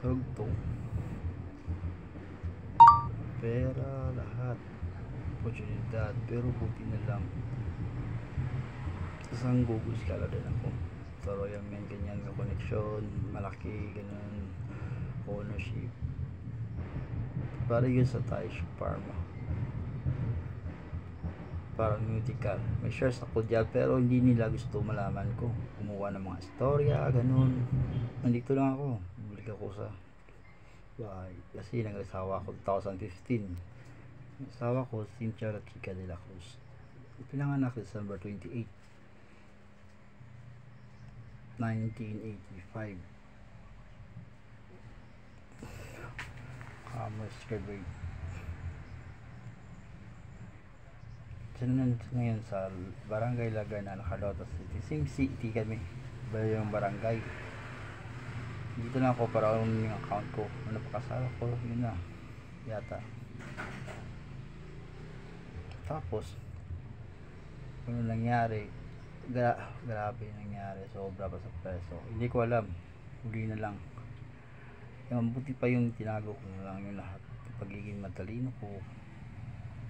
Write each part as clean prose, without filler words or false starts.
Hugtong, pera, lahat, oportunidad, pero buti na lang isang Google Scholar din ako sa Royal Mail, ganyan may connection, malaki, ganun, ownership, para yun sa Taish Pharma, parang medical, may shares ako dyan, pero hindi nila gusto malaman ko, kumuha ng mga istorya, ganun. Nandito lang ako, bumalik ako sa bahay, kasi nag-asawa ako 2015. Ang asawa ko, Cynthia Chica de la Cruz, pinanganak December 28, 1985. Commerce graduate. Diyan ngayon sa Barangay Lagana, Nakalotas City. Same city kami. Ba yung barangay. Dito na ako para yung account ko. Ano pa kasama ko, yun na. Yata. Tapos, ano nangyari? Grabe nangyari. Sobra pa sa preso. Hindi ko alam. Huli na lang. Yung mabuti pa yung tinago ko na lang yung lahat. Yung pagiging matalino ko.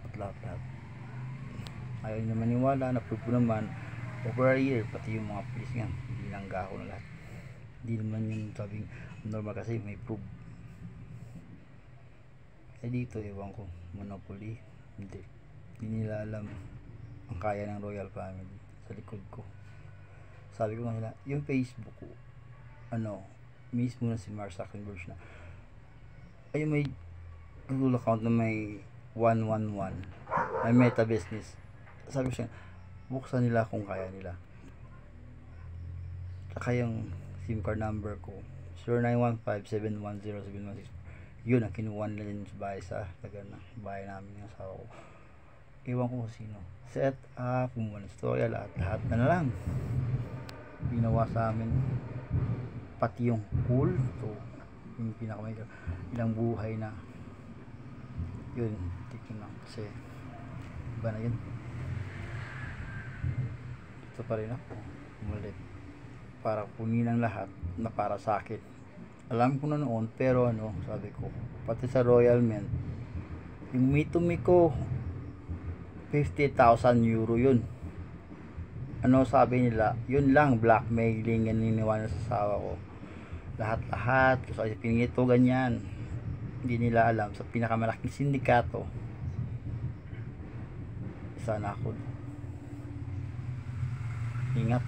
At lahat. Ayaw nyo maniwala, na-prove naman over a year, pati yung mga police nga hindi lang gaho na lahat, hindi naman yung sabing normal kasi may prove. Eh dito ewan ko, monopoly, hindi nila alam ang kaya ng royal family sa likod ko. Sabi ko nga nila, yung Facebook ko mismo na si Mark Zuckerberg na ayun, may Google account na may 111, may Meta Business. Sabi ko siya, buksan nila kung kaya nila. Saka yung SIM card number ko 0915-710-7164, yun ang kinuha nila din sa bahay, sa taga na bahay namin yung asawa ko. Ewan ko kung sino. Set up, kumuha ng storya, lahat na lang ginawa sa amin, pati yung pool. So yung pinakamay ilang buhay na yun, tignan lang kasi iba na yun. Ito pa rin ako umulit para kunin ang lahat na para sa akin. Alam ko na noon, pero sabi ko, pati sa Royal Mint, yung mitumi ko 50,000 euro yun. Sabi nila, yun lang, blackmailing, yan niniwala sa asawa ko. Lahat kasi pinito ganyan. Hindi nila alam, sa pinakamalaking sindikato, isa na ako. Ingat.